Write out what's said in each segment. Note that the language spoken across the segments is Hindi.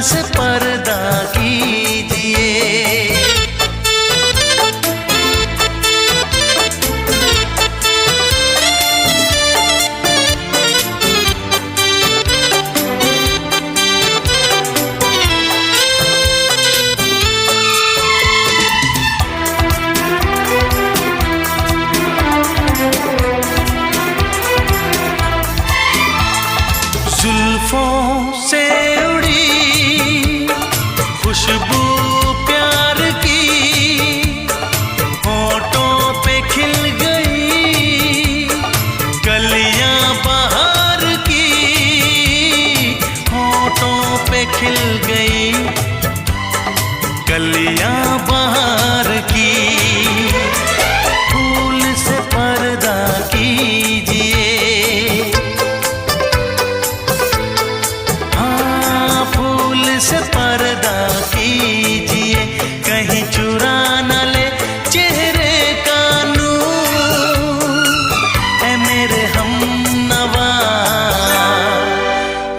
से पर्दा कीजिए। जुल्फों से उड़ी खुशबू प्यार की, होठों पे खिल गई कलियां बहार की, होठों पे खिल गई कलियां बहार की। फूल से पर्दा कीजिए, से पर्दा कीजिए, कहीं चुरा न ले चेहरे का नूर। ऐ मेरे हमनवा,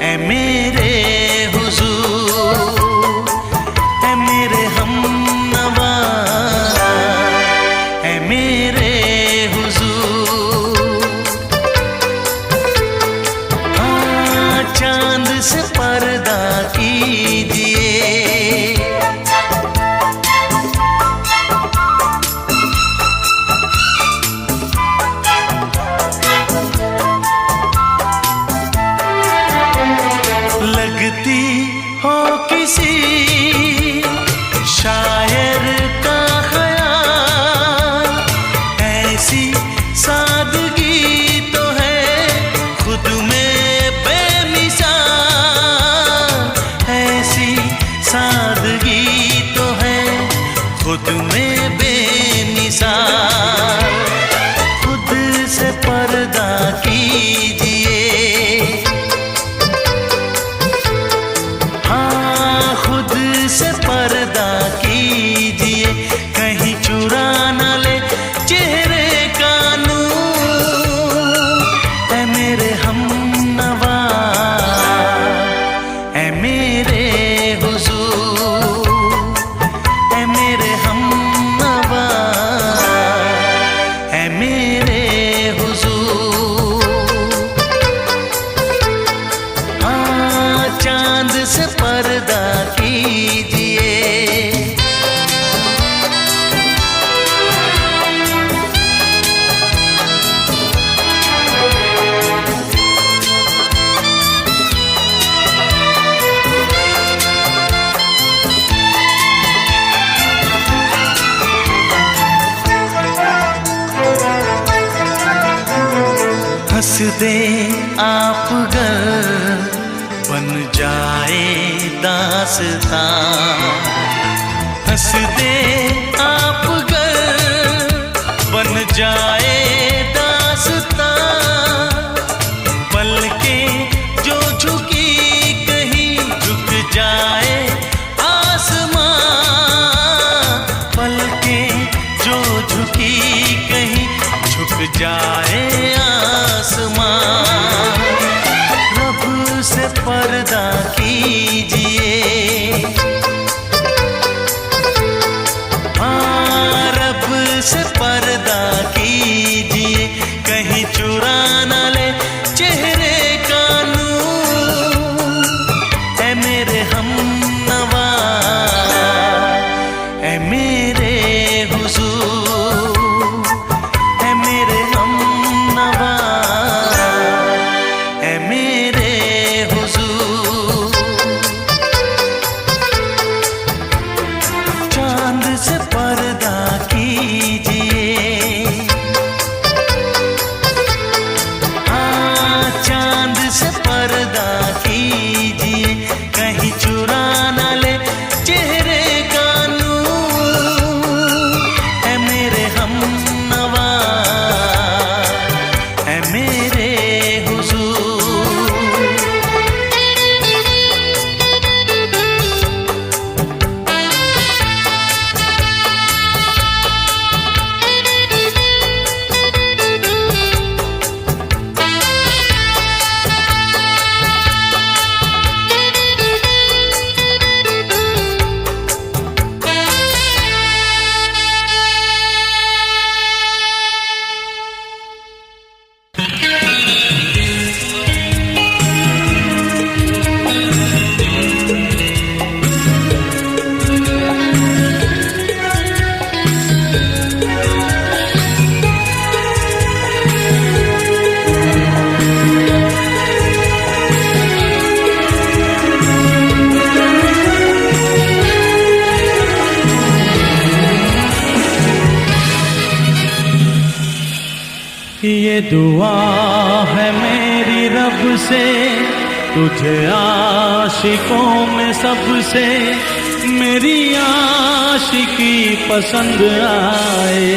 ऐ मेरे हुजूर, ऐ मेरे हमनवा, ऐ मेरे हुजूर। हाँ, चांद से पर्दा कीजिए। लगती हो किसी शायर का ख्याल, ऐसी सादगी तो है खुद में बेमिसाल, ऐसी सादगी तो है खुद में बेमिसाल। खुद से पर्दा कीजिए, हाँ खुद से पर्दा कीजिए, कहीं चुरा न ले चेहरे का नूर। ऐ मेरे हमनवा, ऐ मेरे हुजूर, ऐ मेरे हमनवा, ऐ मेरे हुजूर। हाँ, चांद से पर्दा कीजिए। हंस दे आप गर बन जाए दास्तां, हंस दे आप गर बन जाए दास्तां। पलकें जो झुकी कहीं झुक जाए आसमां, पलकें जो झुकी कहीं झुक जाए आसमां। रब से पर्दा कीजिए, हाँ रब से पर्दा कीजिए, कहीं चुरा न ले चेहरे का नूर। ऐ मेरे हमनवा, ऐ मेरे हुजूर, ऐ मेरे हमनवा, ऐ मेरे हुजूर। ये दुआ है मेरी रब से, तुझे आशिकों में सबसे मेरी आशिकी पसंद आए,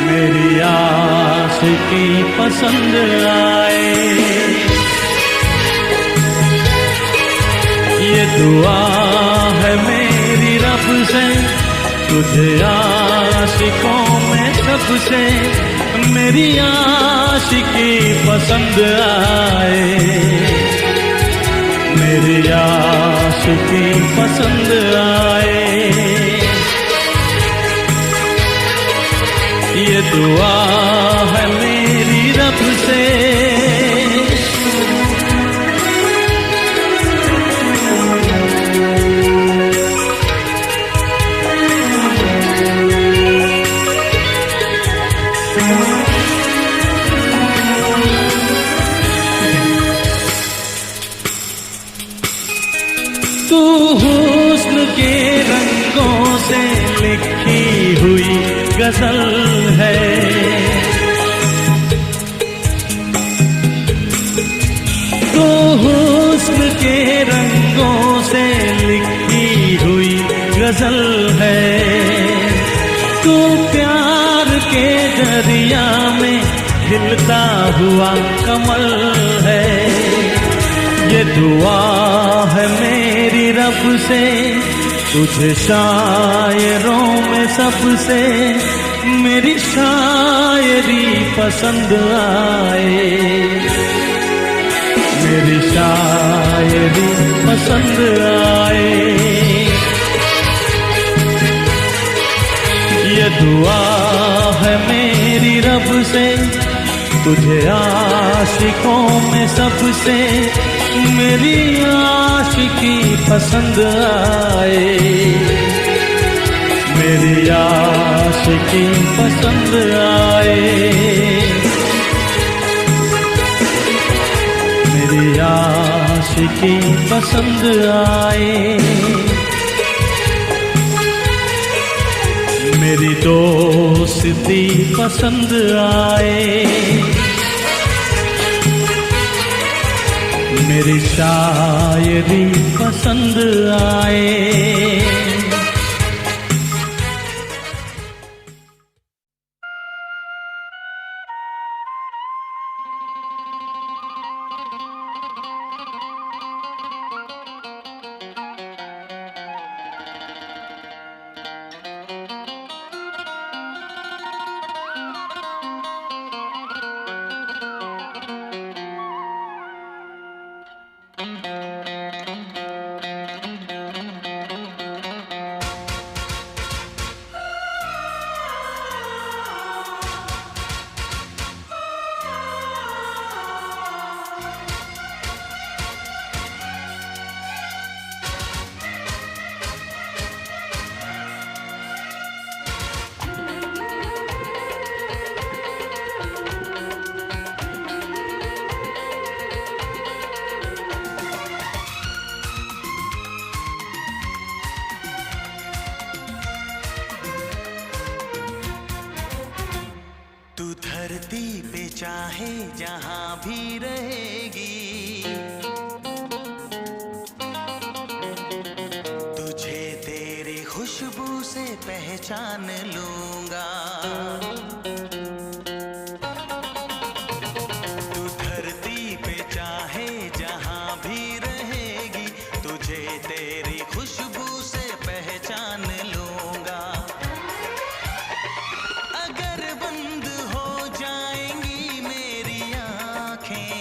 मेरी आशिकी पसंद आए। ये दुआ है मेरी रब से, तुझे आशिकों में सबसे मेरी आशिकी पसंद आए, मेरी आशिकी पसंद आए। ये दुआ है मेरी रब से। तू हुस्न के रंगों से लिखी हुई गजल है, तू हुस्न के रंगों से लिखी हुई गजल है, तू प्यार के दरिया में खिलता हुआ कमल है। ये दुआ है मेरी रब से, तुझे शायरों में सबसे मेरी शायरी पसंद आए, मेरी शायरी पसंद आए। ये दुआ है मेरी रब से, तुझे आशिकों में सबसे मेरी आशिकी पसंद आए, मेरी आशिकी पसंद आए, मेरी आशिकी पसंद आए। मेरी दोस्ती पसंद आए, मेरी शायरी पसंद आए। धरती पे चाहे जहां भी रहेगी, तुझे तेरी खुशबू से पहचान लूंगा। तू धरती पे चाहे जहां भी रहेगी, तुझे तेरी खुशबू से पहचान लूंगा। अगर बंद हो जाएंगी मेरी आँखें,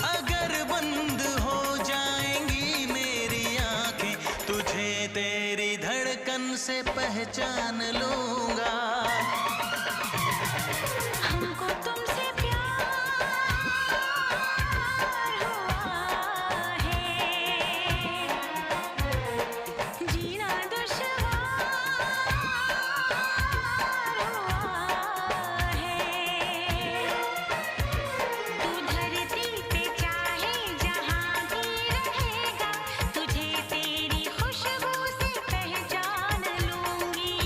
अगर बंद हो जाएंगी मेरी आँखें, तुझे तेरी धड़कन से पहचान लूंगा। हमको तुमसे प्यार हुआ है, जीना दुश्वार हुआ है। तू धरती पे चाहे जहां भी रहेगा, तुझे तेरी खुशबू से पहचान लूंगी।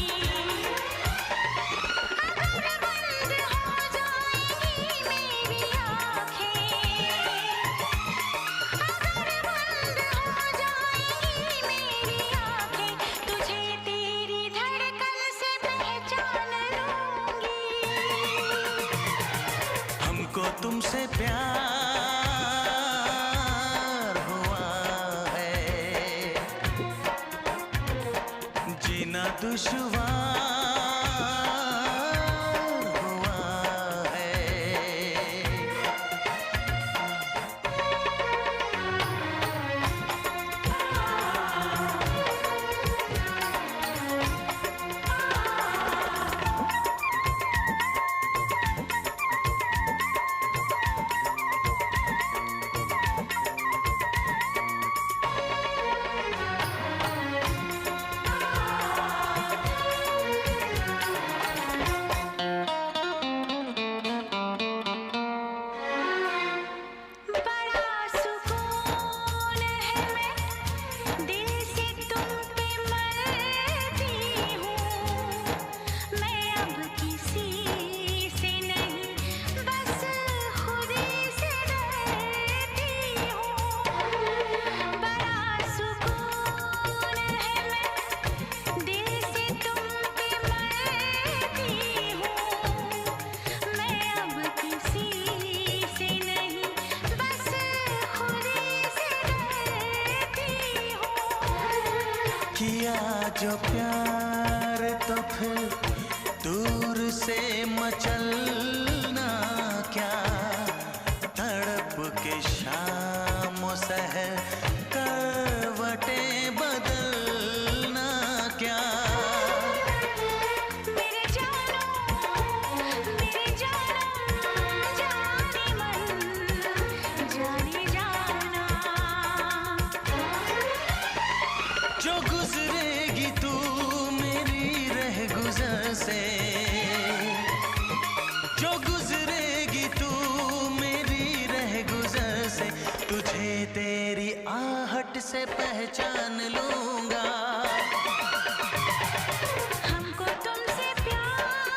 दुश्वार हुआ है। बड़ा सुकून है, मैं दिल से तुम पे मरती हूँ। मैं अब किसी से नहीं, बस खुद से डरती हूँ। बड़ा सुकून है, मैं दिल से तुम पे मरती हूँ। मैं अब किसी से नहीं, बस खुद से डरती हूँ। किया जो प्यार तो फिर दूर से मचलना क्या, तड़प के शाम सहर करवटें बदलना क्या। मेरे जानम जाने मन जाने जाना। जो गुजरेगी तू मेरी रह गुजर से, जो गुजरेगी तू मेरी रह गुजर से, तुझे तेरी आहट से पहचान लूंगा। हमको तुमसे प्यार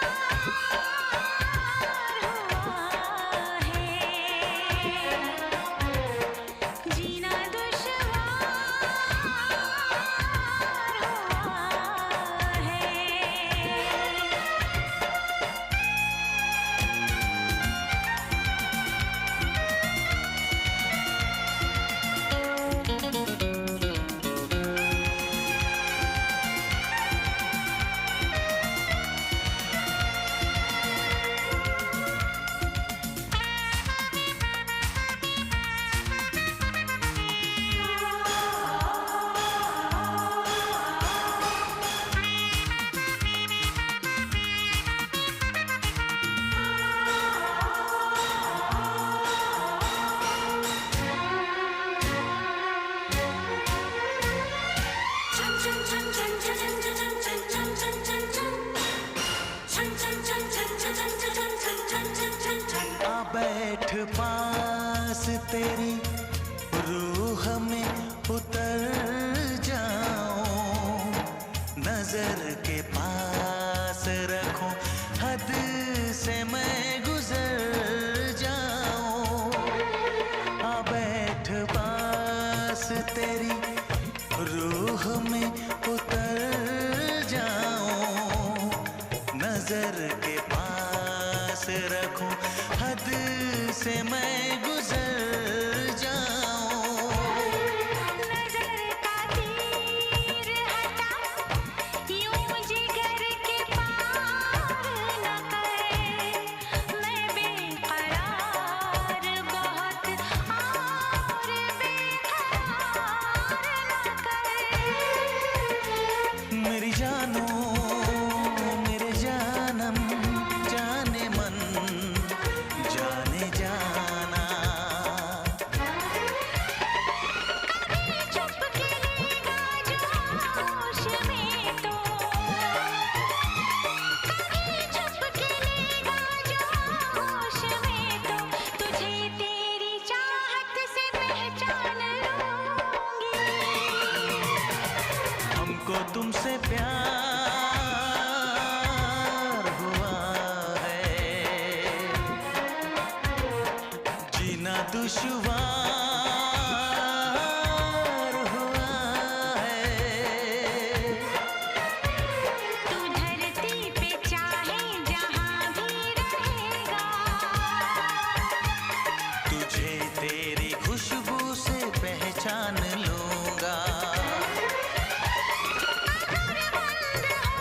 हुआ है, जीना दुश्वार हुआ है। आ बैठ पास तेरी रूह में उतर जाऊं, नजर के पास रखूं, हद से मैं गुजर जाऊं। आ बैठ पास तेरी रूह में उतर जाऊं, नजर के पास रखूं, हद से मैं गुजर जाऊं। नजर का तीर हटा, यूं जिगर के पार न कर। मैं बेकरार बहुत और बेकरार न कर। मेरी जानो मेरे जानम जाने मन जाने जाना। कभी चुप के लेगा जो होश में तो, कभी चुप के लेगा जो होश में तो, तुझे तेरी चाहत से पहचान लूंगी। हमको तुमसे प्यार हुआ है, जीना दुश्वार हुआ है। तू धरती पे चाहे जहां भी रहेगा, तुझे तेरी खुशबू से पहचान लूंगा। अगर बंद हो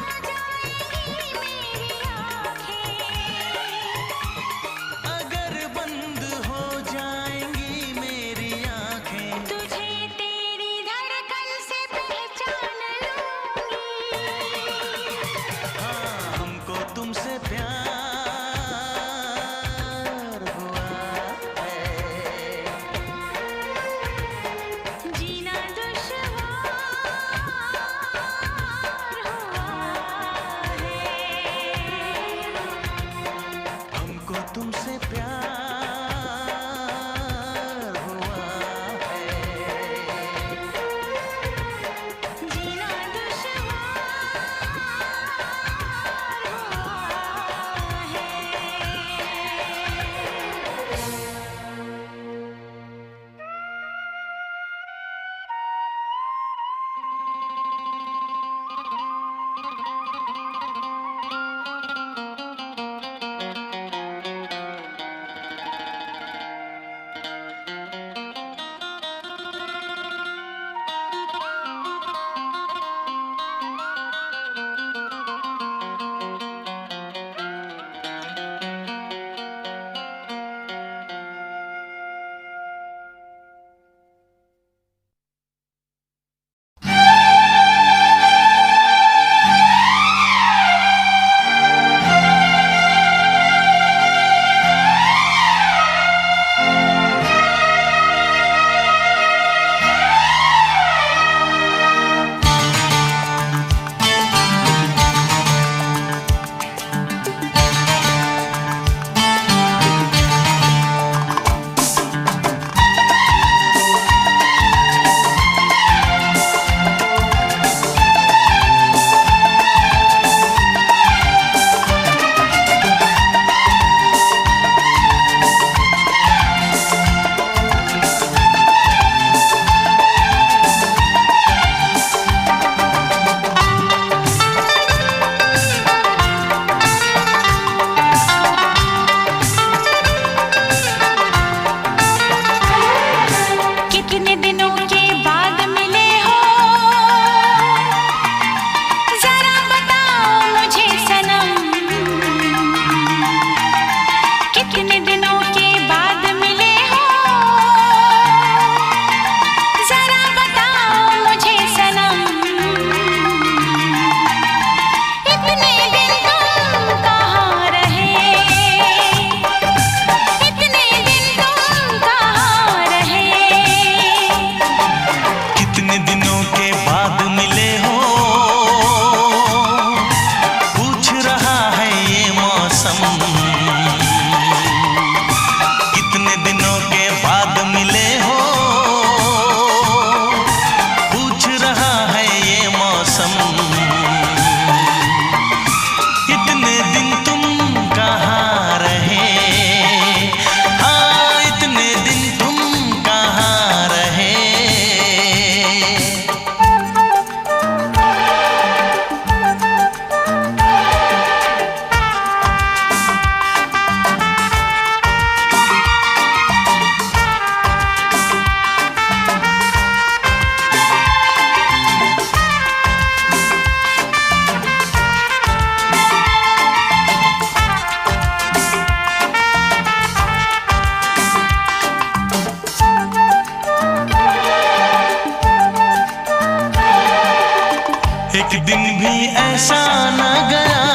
एक दिन भी ऐसा न गया